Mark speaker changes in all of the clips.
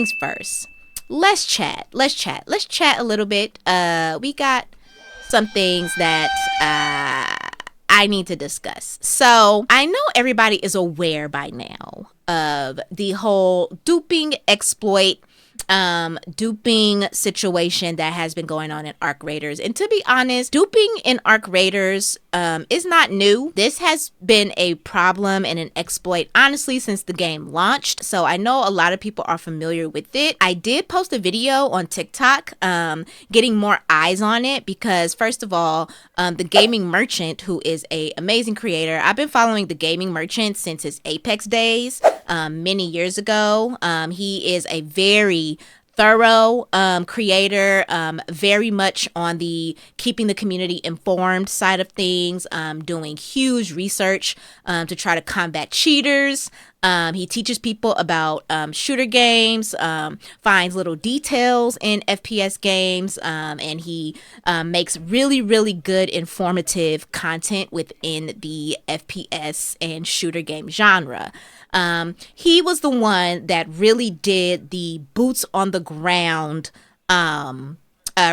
Speaker 1: things first. Let's chat. Let's chat a little bit. We got some things that I need to discuss. So I know everybody is aware by now of the whole duping exploit, duping situation that has been going on in Arc Raiders. And to be honest, duping in Arc Raiders is not new. This has been a problem and an exploit, honestly, since the game launched. So I know a lot of people are familiar with it. I did post a video on TikTok getting more eyes on it because, first of all, the Gaming Merchant, who is an amazing creator, I've been following the Gaming Merchant since his Apex days many years ago. He is a very thorough creator, very much on the keeping the community informed side of things, doing huge research to try to combat cheaters. He teaches people about shooter games, finds little details in FPS games, and he makes really, really good informative content within the FPS and shooter game genre. He was the one that really did the boots on the ground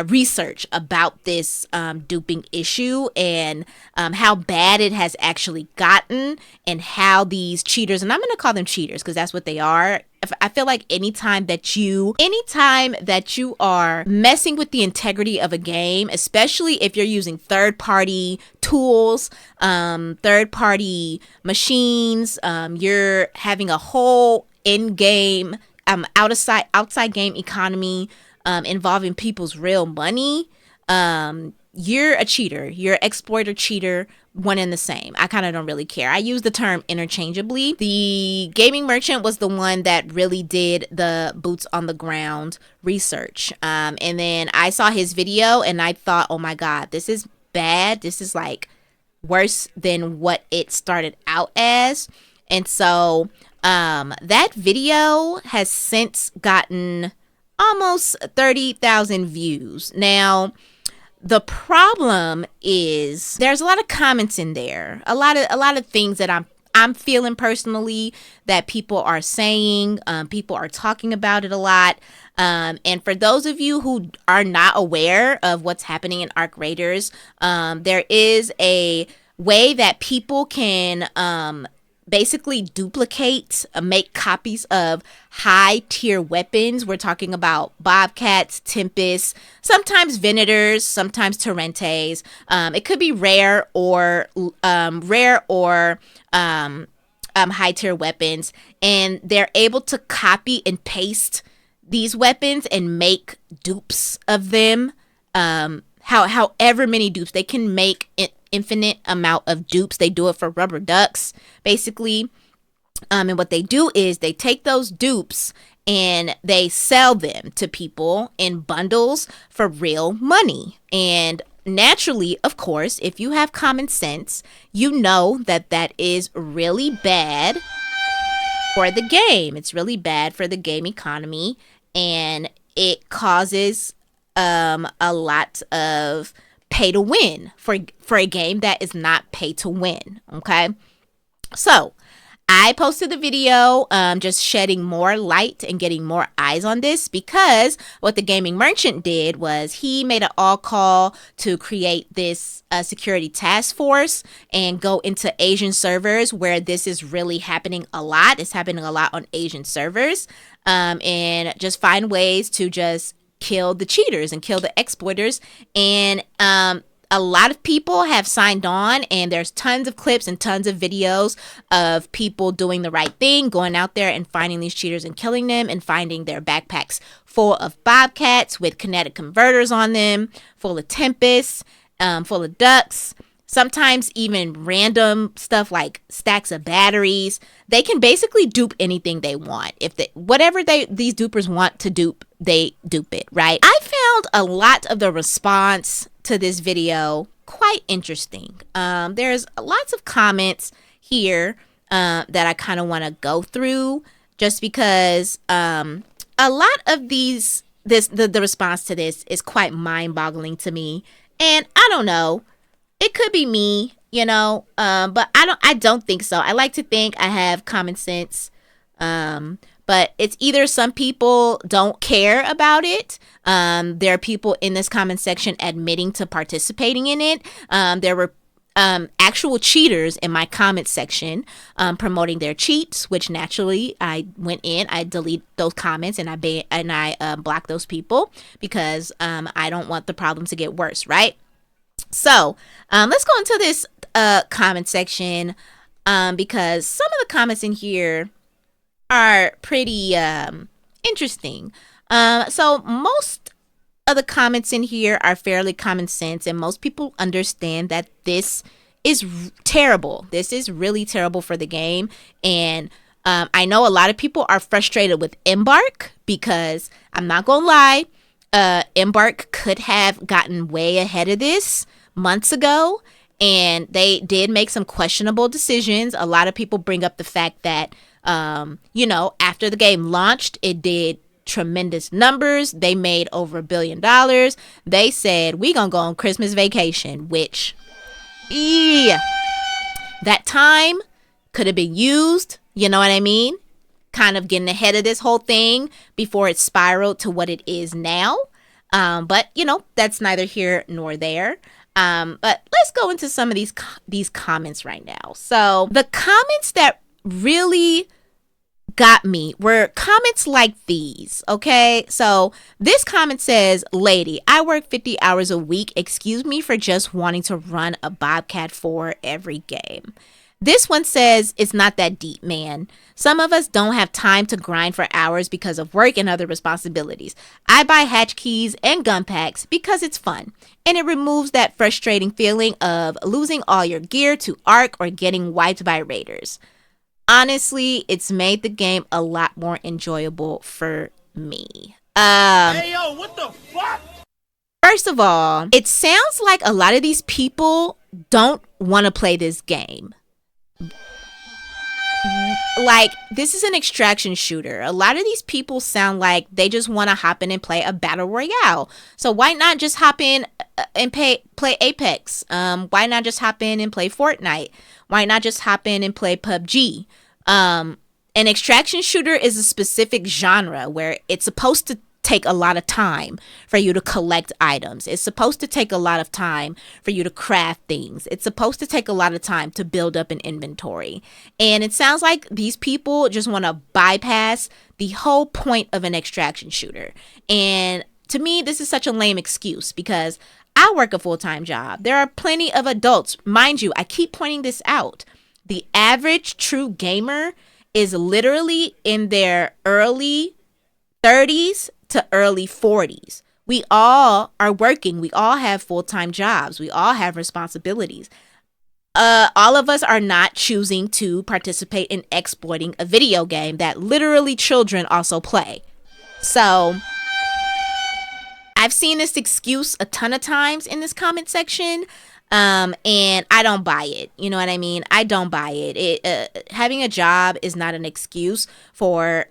Speaker 1: research about this duping issue and how bad it has actually gotten, and how these cheaters, and I'm going to call them cheaters because that's what they are. I feel like anytime that you are messing with the integrity of a game, especially if you're using third-party tools, third-party machines, you're having a whole in-game, outside game economy involving people's real money, you're a cheater. You're an exploiter, cheater, one and the same. I kind of don't really care. I use the term interchangeably. The Gaming Merchant was the one that really did the boots on the ground research. And then I saw his video and I thought, oh my God, this is bad. This is like worse than what it started out as. And so that video has since gotten almost 30,000 views. Now, the problem is there's a lot of comments in there, a lot of things that I'm feeling personally that people are saying. People are talking about it a lot. And for those of you who are not aware of what's happening in Arc Raiders, there is a way that people can basically duplicate, make copies of high tier weapons. We're talking about Bobcats, Tempests, sometimes Venators, sometimes Torrentes. It could be rare or high tier weapons, and they're able to copy and paste these weapons and make dupes of them. However many dupes they can make, infinite amount of dupes. They do it for rubber ducks, basically. And what they do is they take those dupes and they sell them to people in bundles for real money. And naturally, of course, if you have common sense, you know that that is really bad for the game. It's really bad for the game economy, and it causes a lot of pay to win for a game that is not pay to win. Okay, so I posted the video just shedding more light and getting more eyes on this, because what the Gaming Merchant did was he made an all call to create this security task force and go into Asian servers where this is really happening a lot. It's happening a lot on Asian servers, and just find ways to just kill the cheaters and kill the exploiters. And a lot of people have signed on, and there's tons of clips and tons of videos of people doing the right thing, going out there and finding these cheaters and killing them, and finding their backpacks full of Bobcats with kinetic converters on them, full of Tempests, full of ducks, sometimes even random stuff like stacks of batteries. They can basically dupe anything they want. If whatever these dupers want to dupe, they dupe it, right? I found a lot of the response to this video quite interesting. There's lots of comments here that I kind of want to go through, just because a lot of the response to this is quite mind-boggling to me. And I don't know, it could be me, but I don't think so. I like to think I have common sense. but it's either some people don't care about it. There are people in this comment section admitting to participating in it. There were actual cheaters in my comment section promoting their cheats, which naturally I went in, I delete those comments, and I block those people because I don't want the problem to get worse, right? So let's go into this comment section because some of the comments in here are pretty interesting. So most of the comments in here are fairly common sense, and most people understand that this is terrible. This is really terrible for the game. And I know a lot of people are frustrated with Embark because I'm not gonna lie, Embark could have gotten way ahead of this months ago, and they did make some questionable decisions. A lot of people bring up the fact that after the game launched, it did tremendous numbers. They made over $1 billion. They said, we gonna go on Christmas vacation, which that time could have been used, you know what I mean, kind of getting ahead of this whole thing before it spiraled to what it is now. But that's neither here nor there. But let's go into some of these comments right now. So the comments that really got me were comments like these. Okay, so this comment says, lady, I work 50 hours a week. Excuse me for just wanting to run a Bobcat 4 every game. This one says, it's not that deep, man. Some of us don't have time to grind for hours because of work and other responsibilities. I buy hatch keys and gun packs because it's fun, and it removes that frustrating feeling of losing all your gear to Ark or getting wiped by raiders. Honestly, it's made the game a lot more enjoyable for me.
Speaker 2: Hey, yo, what the fuck?
Speaker 1: First of all, it sounds like a lot of these people don't want to play this game. Like, this is an extraction shooter. A lot of these people sound like they just want to hop in and play a battle royale. So why not just hop in and play Apex? Why not just hop in and play Fortnite? Why not just hop in and play PUBG? An extraction shooter is a specific genre where it's supposed to take a lot of time for you to collect items. It's supposed to take a lot of time for you to craft things. It's supposed to take a lot of time to build up an inventory. And it sounds like these people just want to bypass the whole point of an extraction shooter. And to me, this is such a lame excuse because I work a full-time job. There are plenty of adults. Mind you, I keep pointing this out. The average true gamer is literally in their early 30s to early 40s. We all are working. We all have full-time jobs. We all have responsibilities. All of us are not choosing to participate in exploiting a video game that literally children also play. So I've seen this excuse a ton of times in this comment section, and I don't buy it. You know what I mean? I don't buy it. Having a job is not an excuse for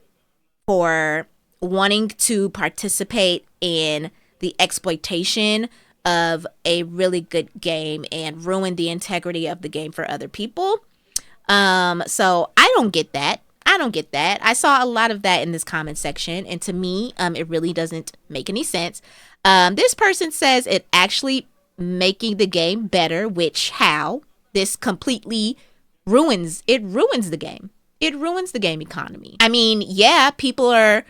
Speaker 1: wanting to participate in the exploitation of a really good game and ruin the integrity of the game for other people. So I don't get that. I saw a lot of that in this comment section, and to me, it really doesn't make any sense. This person says it actually making the game better, which how? This completely ruins the game. It ruins the game economy. I mean, yeah, people are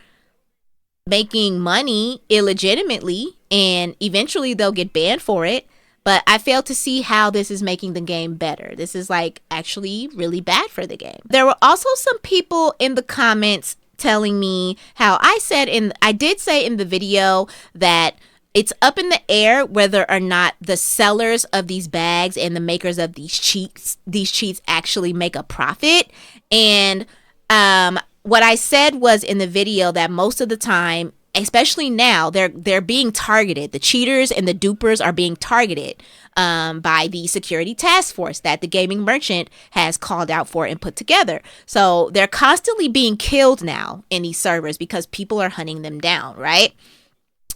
Speaker 1: making money illegitimately, and eventually they'll get banned for it. But I fail to see how this is making the game better. This is like actually really bad for the game. There were also some people in the comments telling me how I did say in the video that it's up in the air whether or not the sellers of these bags and the makers of these cheats actually make a profit. And what I said was in the video that most of the time, especially now, they're being targeted. The cheaters and the dupers are being targeted by the security task force that the gaming merchant has called out for and put together. So they're constantly being killed now in these servers because people are hunting them down, right?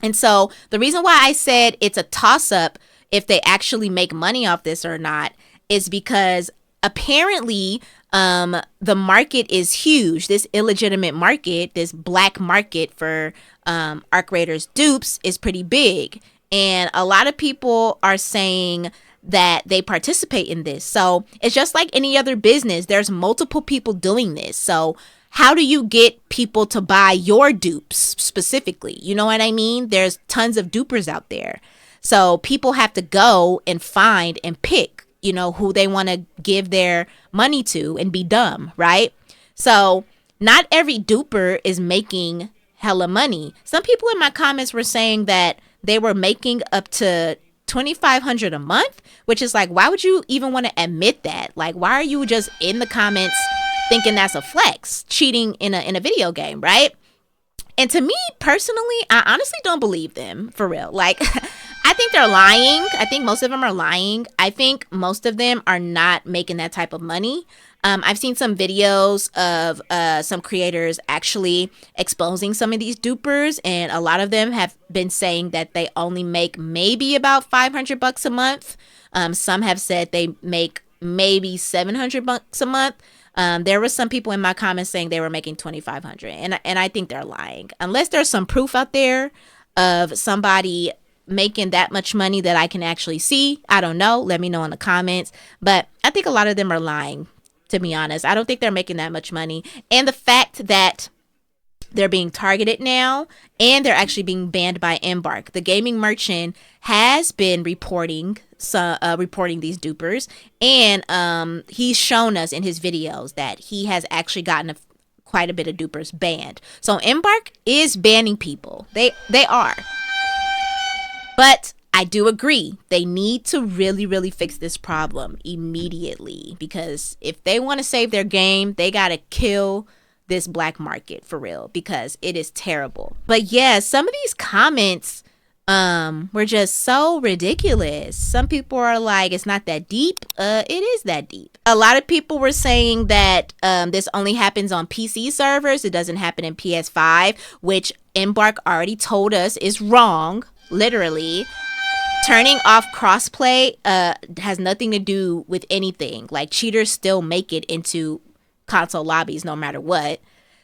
Speaker 1: And so the reason why I said it's a toss-up if they actually make money off this or not is because apparently The market is huge. This illegitimate market, this black market for Arc Raiders dupes is pretty big. And a lot of people are saying that they participate in this. So it's just like any other business. There's multiple people doing this. So how do you get people to buy your dupes specifically? You know what I mean? There's tons of dupers out there. So people have to go and find and pick, who they want to give their money to and be dumb, right? So not every duper is making hella money. Some people in my comments were saying that they were making up to $2,500 a month, which is like, why would you even want to admit that? Like, why are you just in the comments thinking that's a flex, cheating in a video game, right? And to me personally, I honestly don't believe them, for real. Like, I think they're lying. I think most of them are lying. I think most of them are not making that type of money. I've seen some videos of some creators actually exposing some of these dupers, and a lot of them have been saying that they only make maybe about $500 a month. Some have said they make maybe $700 a month. There were some people in my comments saying they were making $2,500, and I think they're lying. Unless there's some proof out there of somebody making that much money that I can actually see, I don't know. Let me know in the comments. But I think a lot of them are lying, to be honest. I don't think they're making that much money. And the fact that they're being targeted now, and they're actually being banned by Embark. The gaming merchant has been reporting these dupers, and he's shown us in his videos that he has actually gotten quite a bit of dupers banned. So Embark is banning people. They are. But I do agree, they need to really, really fix this problem immediately, because if they want to save their game, they got to kill this black market for real, because it is terrible. But yeah, some of these comments were just so ridiculous. Some people are like, it's not that deep. It is that deep. A lot of people were saying that this only happens on PC servers. It doesn't happen in PS5, which Embark already told us is wrong. Literally, turning off crossplay has nothing to do with anything. Like, cheaters still make it into console lobbies no matter what.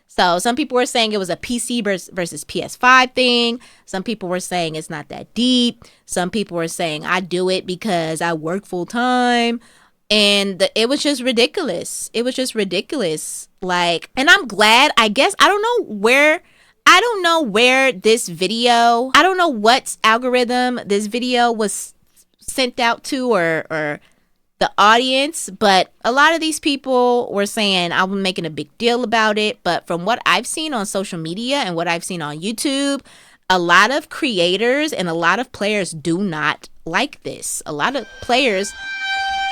Speaker 1: So some people were saying it was a PC versus PS5 thing. Some people were saying it's not that deep. Some people were saying I do it because I work full time. And it was just ridiculous. It was just ridiculous. Like, and I'm glad, I guess, I don't know where this video, I don't know what algorithm this video was sent out to, or the audience, but a lot of these people were saying I was making a big deal about it. But from what I've seen on social media and what I've seen on YouTube, a lot of creators and a lot of players do not like this. A lot of players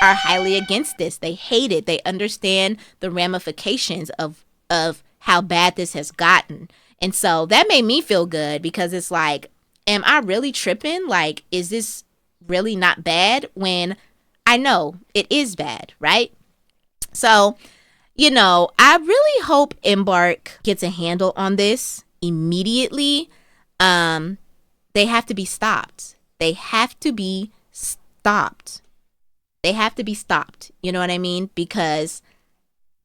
Speaker 1: are highly against this. They hate it. They understand the ramifications of how bad this has gotten. And so that made me feel good, because it's like, am I really tripping? Like, is this really not bad when I know it is bad, right? So, I really hope Embark gets a handle on this immediately. They have to be stopped. They have to be stopped. They have to be stopped. You know what I mean? Because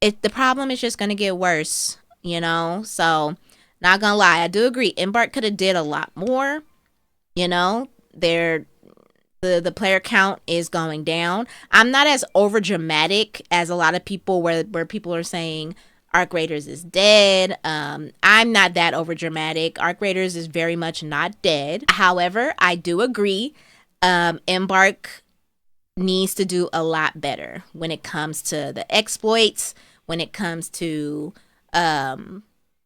Speaker 1: the problem is just going to get worse, So, not gonna lie, I do agree. Embark could have did a lot more. The player count is going down. I'm not as over dramatic as a lot of people where people are saying Arc Raiders is dead. I'm not that over dramatic. Arc Raiders is very much not dead. However, I do agree. Embark needs to do a lot better when it comes to the exploits, when it comes to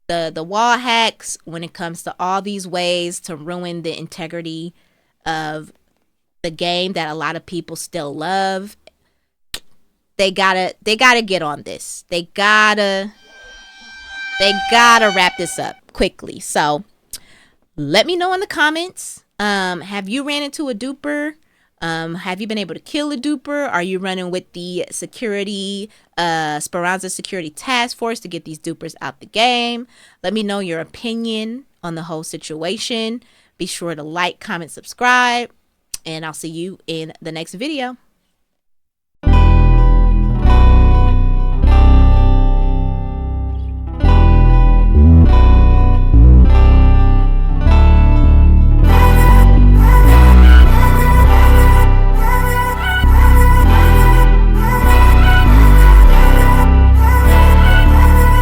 Speaker 1: the wall hacks, when it comes to all these ways to ruin the integrity of the game that a lot of people still love. They gotta get on this. They gotta wrap this up quickly. So let me know in the comments. Have you ran into a duper? Have you been able to kill a duper? Are you running with the Speranza Security Task Force to get these dupers out the game? Let me know your opinion on the whole situation. Be sure to like, comment, subscribe, and I'll see you in the next video.